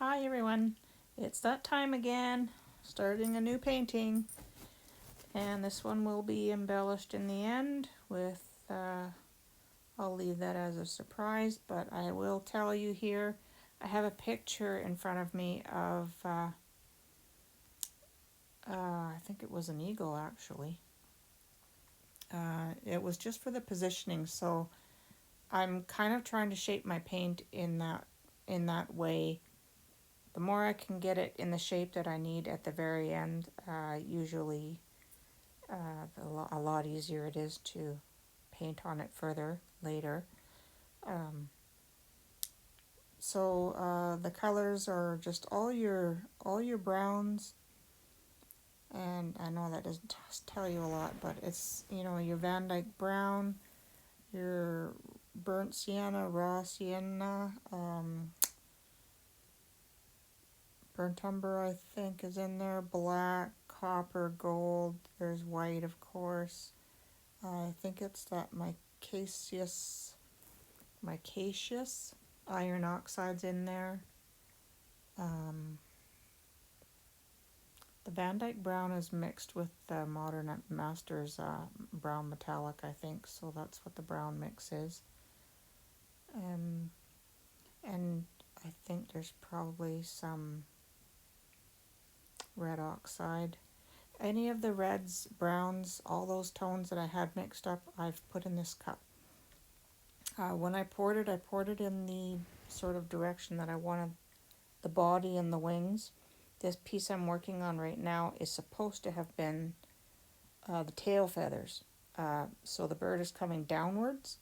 Hi everyone, it's that time again, starting a new painting, and this one will be embellished in the end with, I'll leave that as a surprise, but I will tell you here, I have a picture in front of me of, I think it was an eagle actually. It was just for the positioning, so I'm kind of trying to shape my paint in that way. The more I can get it in the shape that I need at the very end, usually a lot easier it is to paint on it further later. So the colors are just all your browns, and I know that doesn't tell you a lot, but it's your Van Dyke brown, your burnt sienna, raw sienna, burnt umber I think is in there, black, copper, gold. There's white, of course. I think it's that icaceous iron oxide's in there. The Van Dyke brown is mixed with the Modern Masters brown metallic, I think, so that's what the brown mix is. And I think there's probably some red oxide. Any of the reds, browns, all those tones that I had mixed up, I've put in this cup. When I poured it in the sort of direction that I wanted the body and the wings. This piece I'm working on right now is supposed to have been the tail feathers. So the bird is coming downwards,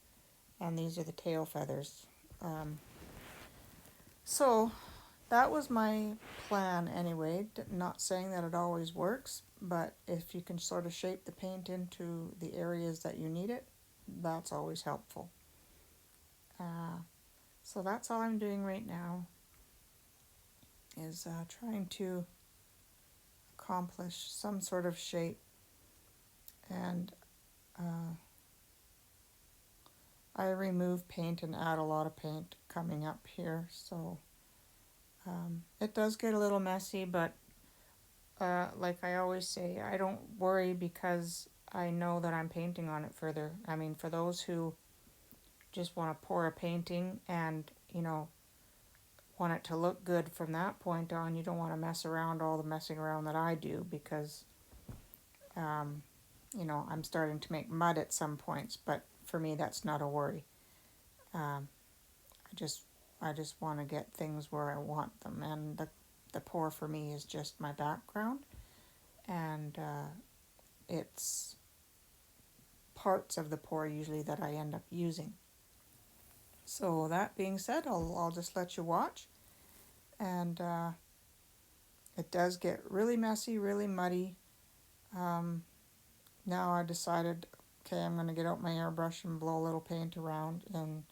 and these are the tail feathers. So that was my plan anyway. Not saying that it always works, but if you can sort of shape the paint into the areas that you need it, that's always helpful. So that's all I'm doing right now, is trying to accomplish some sort of shape. And I remove paint and add a lot of paint coming up here, so it does get a little messy, but like I always say, I don't worry because I know that I'm painting on it further. I mean, for those who just want to pour a painting and want it to look good from that point on, you don't want to mess around all the messing around that I do, because I'm starting to make mud at some points, but for me that's not a worry. I just want to get things where I want them, and the pour for me is just my background, and it's parts of the pour usually that I end up using. So that being said, I'll just let you watch, and it does get really messy, really muddy. Now I decided, okay, I'm going to get out my airbrush and blow a little paint around and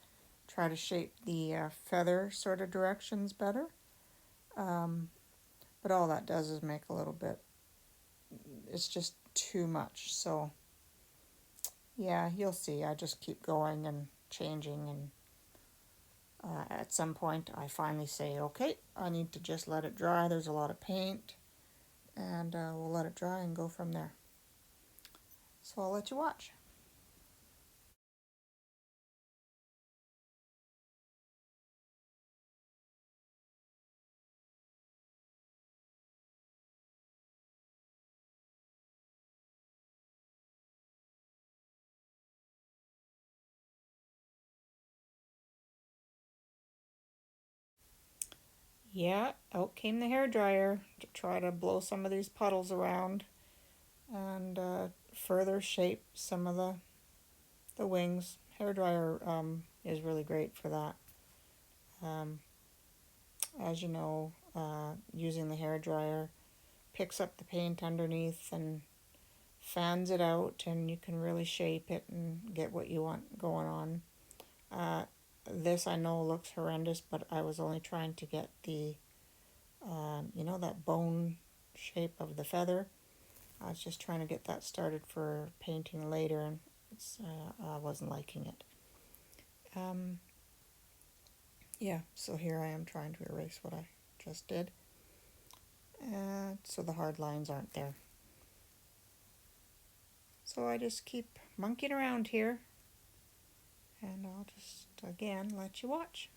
try to shape the feather sort of directions better. But all that does is make a little bit, it's just too much. So yeah, you'll see. I just keep going and changing, and at some point I finally say, okay, I need to just let it dry. There's a lot of paint, and we'll let it dry and go from there. So I'll let you watch. Yeah, out came the hairdryer to try to blow some of these puddles around and further shape some of the wings. Hairdryer is really great for that. Um, as you know, using the hairdryer picks up the paint underneath and fans it out, and you can really shape it and get what you want going on. This I know looks horrendous, but I was only trying to get the, that bone shape of the feather. I was just trying to get that started for painting later, and I wasn't liking it. Yeah, so here I am trying to erase what I just did. So the hard lines aren't there. So I just keep monkeying around here, and I'll just again let you watch.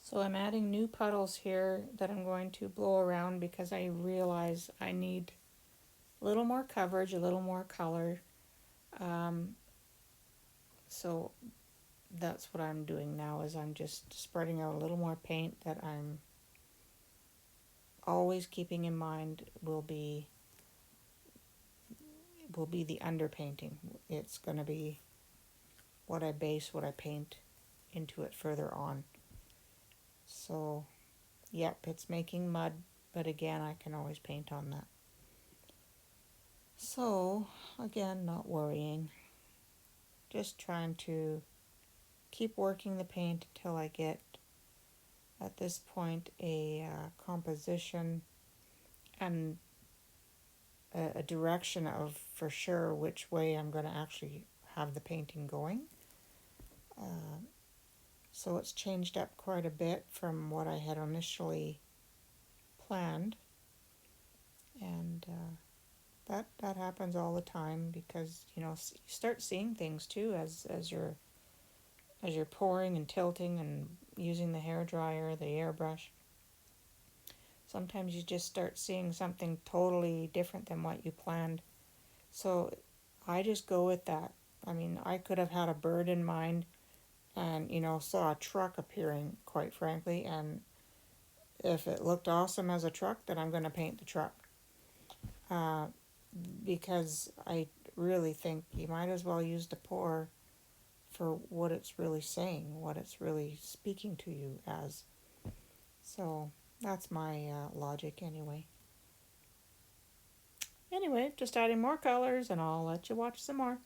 So I'm adding new puddles here that I'm going to blow around because I realize I need a little more coverage, a little more color. So that's what I'm doing now, is I'm just spreading out a little more paint that I'm always keeping in mind will be the underpainting. It's going to be what I paint into it further on. So, yep, it's making mud, but again, I can always paint on that. So, again, not worrying. Just trying to keep working the paint until I get, at this point, a composition and a direction of for sure which way I'm going to actually have the painting going. So it's changed up quite a bit from what I had initially planned, and that happens all the time because you start seeing things too as you're pouring and tilting and using the hair dryer, the airbrush. Sometimes you just start seeing something totally different than what you planned. So I just go with that. I mean, I could have had a bird in mind and, saw a truck appearing, quite frankly, and if it looked awesome as a truck, then I'm going to paint the truck. Because I really think you might as well use the pour for what it's really saying, what it's really speaking to you as. So that's my logic anyway. Anyway, just adding more colors and I'll let you watch some more.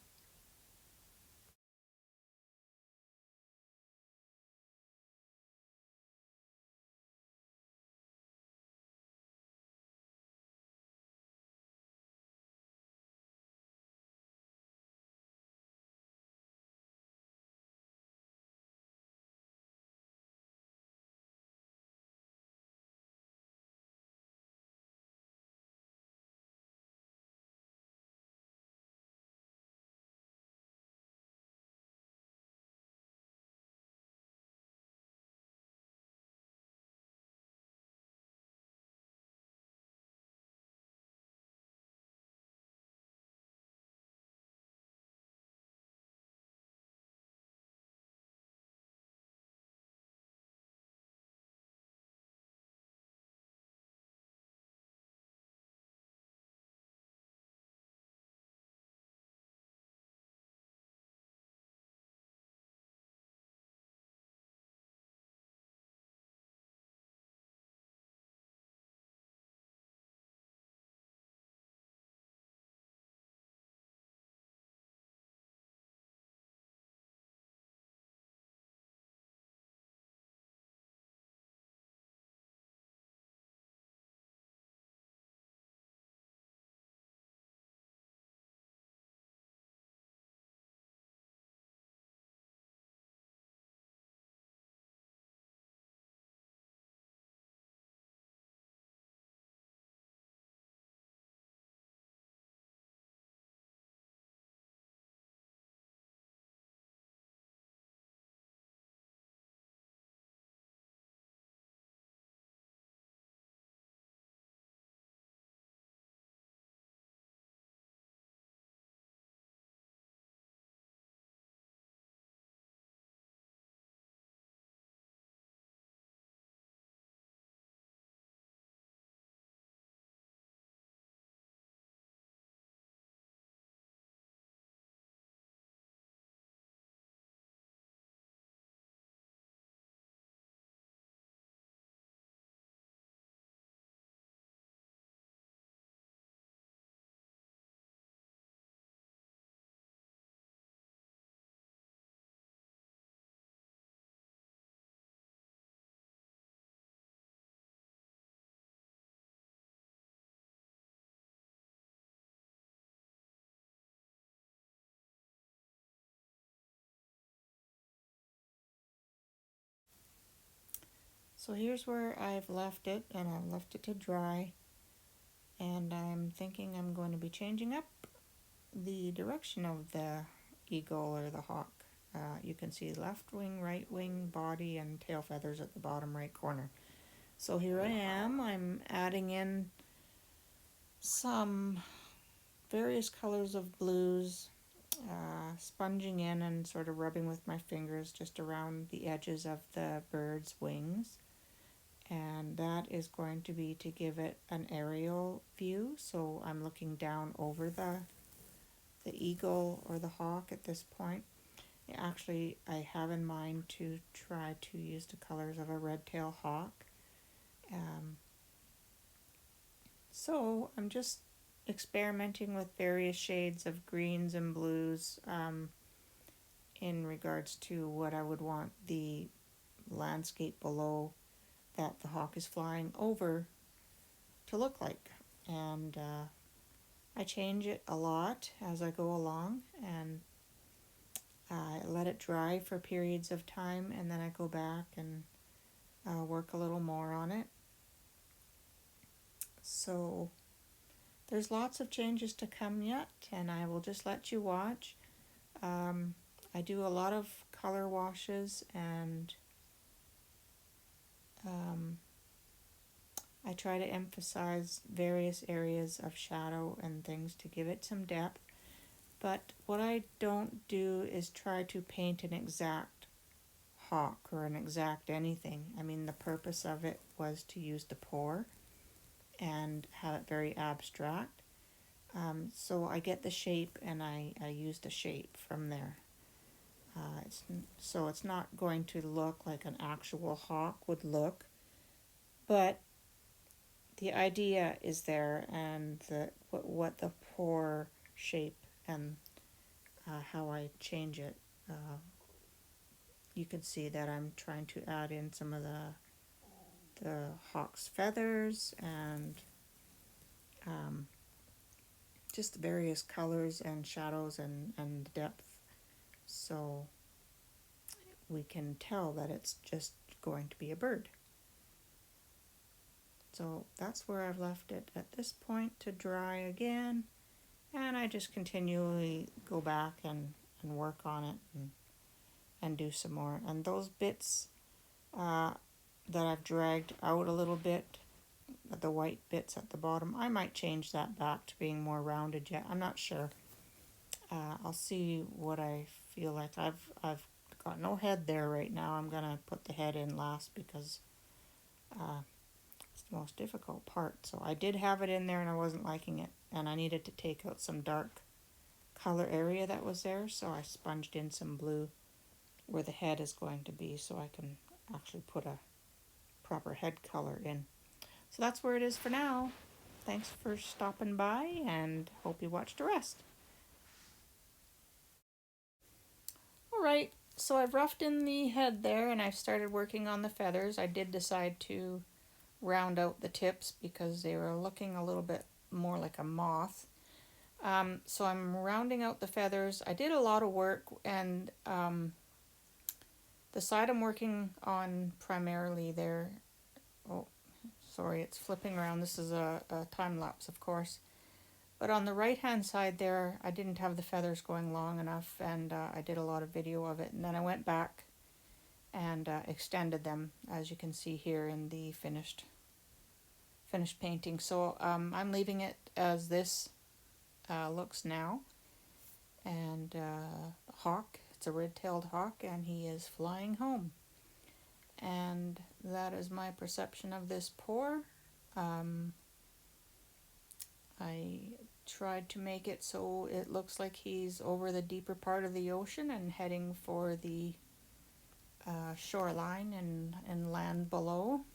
So here's where I've left it, and I've left it to dry, and I'm thinking I'm going to be changing up the direction of the eagle or the hawk. You can see left wing, right wing, body, and tail feathers at the bottom right corner. So here I am. I'm adding in some various colors of blues, sponging in and sort of rubbing with my fingers just around the edges of the bird's wings. And that is going to be to give it an aerial view. So I'm looking down over the eagle or the hawk at this point. Actually, I have in mind to try to use the colors of a red-tailed hawk. So I'm just experimenting with various shades of greens and blues in regards to what I would want the landscape below that the hawk is flying over to look like. And I change it a lot as I go along, and I let it dry for periods of time, and then I go back and work a little more on it. So there's lots of changes to come yet, and I will just let you watch. I do a lot of color washes, and I try to emphasize various areas of shadow and things to give it some depth. But what I don't do is try to paint an exact hawk or an exact anything. I mean, the purpose of it was to use the pour and have it very abstract. So I get the shape and I use the shape from there. So it's not going to look like an actual hawk would look, but the idea is there, and what the pour shape and how I change it. You can see that I'm trying to add in some of the hawk's feathers and just various colors and shadows and depth, so we can tell that it's just going to be a bird. So that's where I've left it at this point to dry again, and I just continually go back and work on it and do some more. And those bits that I've dragged out a little bit, the white bits at the bottom, I might change that back to being more rounded yet. I'm not sure. I'll see what I feel like. I've got no head there right now. I'm gonna put the head in last because it's the most difficult part. So I did have it in there and I wasn't liking it, and I needed to take out some dark color area that was there, so I sponged in some blue where the head is going to be so I can actually put a proper head color in. So that's where it is for now. Thanks for stopping by, and hope you watched the rest. Alright, so I've roughed in the head there and I've started working on the feathers. I did decide to round out the tips because they were looking a little bit more like a moth. So I'm rounding out the feathers. I did a lot of work, and the side I'm working on primarily there, oh sorry, it's flipping around. This is a time lapse, of course. But on the right hand side there, I didn't have the feathers going long enough, and I did a lot of video of it, and then I went back and extended them, as you can see here in the finished painting. So I'm leaving it as this looks now, and hawk, it's a red-tailed hawk, and he is flying home. And that is my perception of this pour. I tried to make it so it looks like he's over the deeper part of the ocean and heading for the shoreline and land below.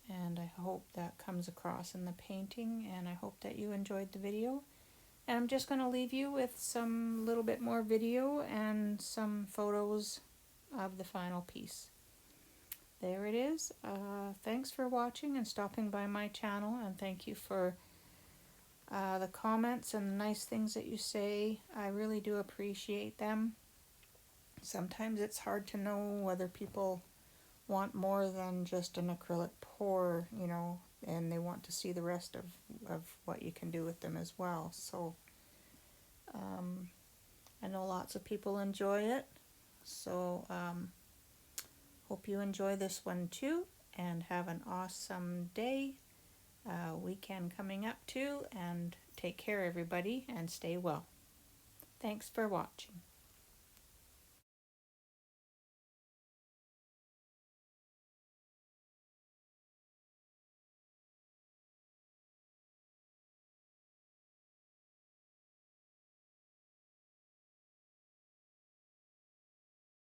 And I hope that comes across in the painting, and I hope that you enjoyed the video. And I'm just going to leave you with some little bit more video and some photos of the final piece. There it is. Thanks for watching and stopping by my channel, and thank you for the comments and the nice things that you say. I really do appreciate them. Sometimes it's hard to know whether people want more than just an acrylic pour, you know, and they want to see the rest of what you can do with them as well. So I know lots of people enjoy it, so hope you enjoy this one too, and have an awesome day, weekend coming up too, and take care everybody and stay well. Thanks for watching.